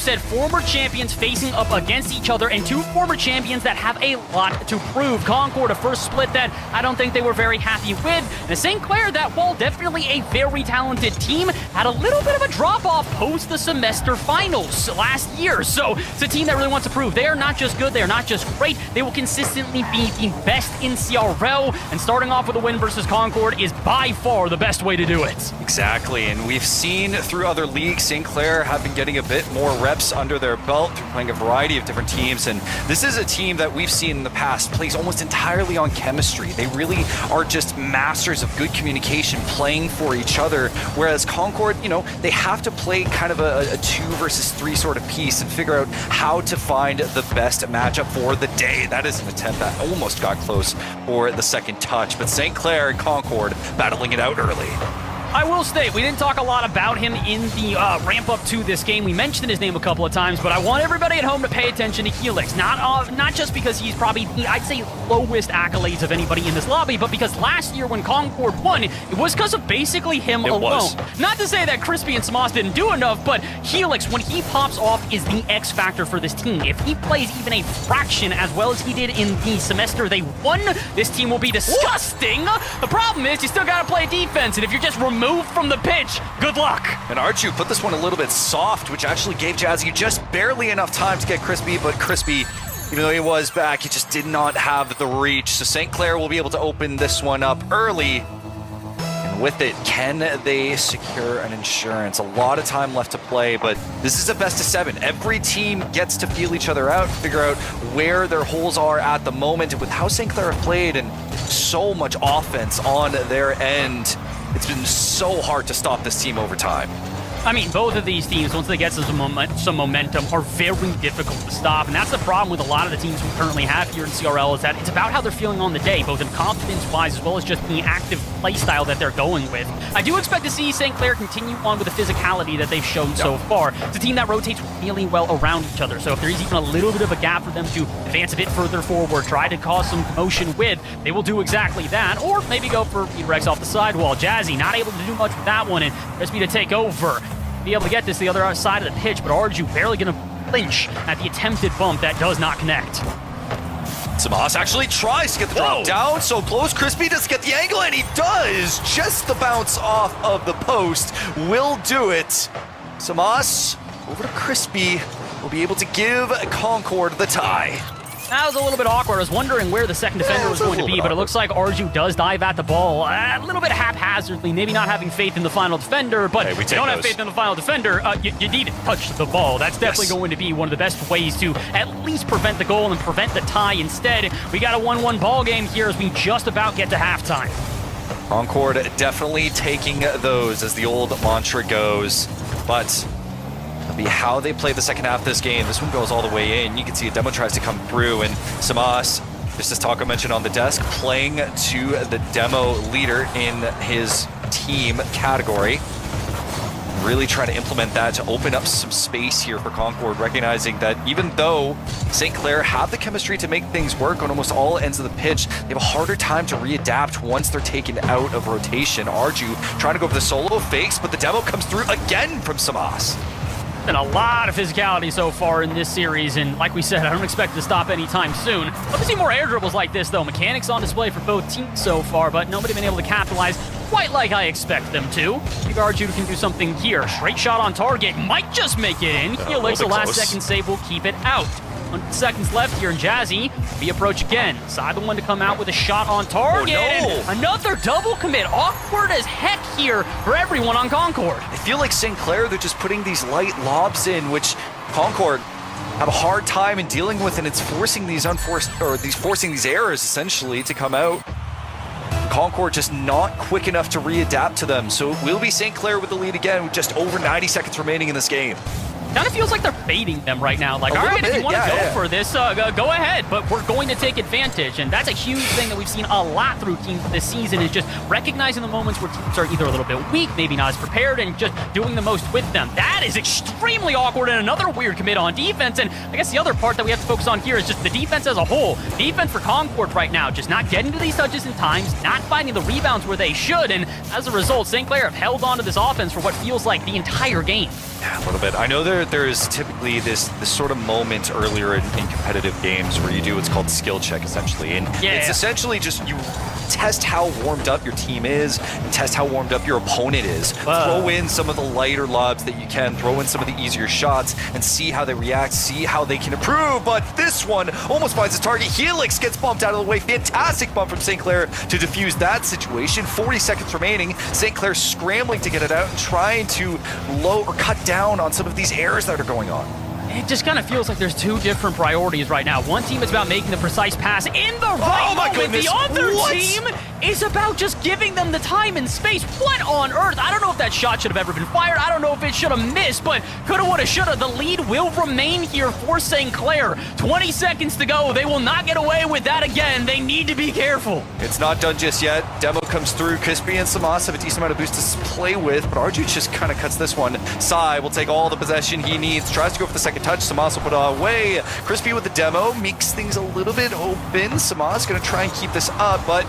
said former champions facing up against each other, and two former champions that have a lot to prove. Concord, a first split that I don't think they were very happy with. And St. Clair, that while definitely a very talented team, had a little bit of a drop-off post the semester finals last year. So it's a team that really wants to prove they are not just good, they are not just great, they will consistently be the best in CRL, and starting off with a win versus Concord is by far the best way to do it. Exactly, and we've seen through other leagues, St. Clair have been getting a bit more reps under their belt through playing a variety of different teams, and this is a team that we've seen in the past plays almost entirely on chemistry. They really are just masters of good communication, playing for each other, whereas Concord, you know, they have to play kind of a 2 versus 3 sort of piece and figure out how to find the best matchup for the day. That is an attempt that almost got close for the second touch, but St. Clair and Concord battling it out early. I will state, we didn't talk a lot about him in the ramp-up to this game. We mentioned his name a couple of times, but I want everybody at home to pay attention to Helix. Not just because he's probably, I'd say, lowest accolades of anybody in this lobby, but because last year when Concord won, it was because of basically him alone. Not to say that Crispy and Samas didn't do enough, but Helix, when he pops off, is the X factor for this team. If he plays even a fraction as well as he did in the semester they won, this team will be disgusting. The problem is you still got to play defense, and if you're just removed from the pitch, good luck. And Archu put this one a little bit soft, which actually gave Jazzy just barely enough time to get Crispy, but Crispy, even though he was back, he just did not have the reach. So St. Clair will be able to open this one up early. And with it, can they secure an insurance? A lot of time left to play, but this is a best of 7. Every team gets to feel each other out, figure out where their holes are at the moment. And with how St. Clair have played and so much offense on their end, it's been so hard to stop this team over time. I mean, both of these teams, once they get some momentum, are very difficult to stop. And that's the problem with a lot of the teams we currently have here in CRL, is that it's about how they're feeling on the day, both in confidence-wise as well as just the active play style that they're going with. I do expect to see St. Clair continue on with the physicality that they've shown so far. It's a team that rotates really well around each other. So if there's even a little bit of a gap for them to advance a bit further forward, try to cause some commotion with, they will do exactly that. Or maybe go for Rex off the sidewall. Jazzy not able to do much with that one, and Crispy to take over. Be able to get this to the other side of the pitch, but Arju barely going to flinch at the attempted bump that does not connect. Samas actually tries to get the drop down, so close. Crispy does get the angle, and he does! Just the bounce off of the post will do it. Samas over to Crispy, will be able to give Concord the tie. That was a little bit awkward. I was wondering where the second defender was going to be, but it looks like Arju does dive at the ball a little bit haphazardly, maybe not having faith in the final defender, but if you don't have faith in the final defender, you need to touch the ball. That's definitely going to be one of the best ways to at least prevent the goal and prevent the tie. Instead, we got a 1-1 ball game here as we just about get to halftime. Concord definitely taking those, as the old mantra goes, but be how they play the second half of this game. This one goes all the way in. You can see a demo tries to come through, and Samas, just as Taco mentioned on the desk, playing to the demo leader in his team category. Really trying to implement that to open up some space here for Concord, recognizing that even though St. Clair have the chemistry to make things work on almost all ends of the pitch, they have a harder time to readapt once they're taken out of rotation. Arju trying to go for the solo fakes, but the demo comes through again from Samas. Been a lot of physicality so far in this series, and like we said, I don't expect it to stop anytime soon. Love to see more air dribbles like this, though. Mechanics on display for both teams so far, but nobody been able to capitalize quite like I expect them to. I think Arju can do something here. Straight shot on target, might just make it in. Helix, the last second save, will keep it out. 100 seconds left here, and Jazzy, we approach again. Side the one to come out with a shot on target. And another double commit. Awkward as heck here for everyone on Concord. I feel like St. Clair, they're just putting these light lobs in, which Concord have a hard time in dealing with, and it's forcing these forcing these errors essentially to come out. Concord just not quick enough to readapt to them, so it will be St. Clair with the lead again with just over 90 seconds remaining in this game. Kind of feels like they're baiting them right now. Like, all right, if you want to go for this, go ahead. But we're going to take advantage. And that's a huge thing that we've seen a lot through teams this season, is just recognizing the moments where teams are either a little bit weak, maybe not as prepared, and just doing the most with them. That is extremely awkward, and another weird commit on defense. And I guess the other part that we have to focus on here is just the defense as a whole. Defense for Concord right now, just not getting to these touches in times, not finding the rebounds where they should. And as a result, St. Clair have held on to this offense for what feels like the entire game. Yeah, a little bit. I know there's typically this sort of moment earlier in competitive games where you do what's called skill check, essentially. And it's essentially just you test how warmed up your team is, and test how warmed up your opponent is. Throw in some of the lighter lobs that you can, throw in some of the easier shots, and see how they react, see how they can improve. But this one almost finds his target. Helix gets bumped out of the way. Fantastic bump from St.Clair to defuse that situation. 40 seconds remaining. St.Clair scrambling to get it out and trying to low or cut down on some of these errors that are going on. It just kind of feels like there's two different priorities right now. One team is about making the precise pass in the right moment. Goodness. The other What? team is about just giving them the time and space. What on earth? I don't know if that shot should have ever been fired. I don't know if it should have missed, but coulda, woulda, shoulda. The lead will remain here for St. Clair. 20 seconds to go. They will not get away with that again. They need to be careful. It's not done just yet. Demo comes through. Crispy and Samas have a decent amount of boost to play with, but Arju just kind of cuts this one. Sai will take all the possession he needs. Tries to go for the second touch. Samas will put it away. Crispy with the demo makes things a little bit open. Samas going to try and keep this up, but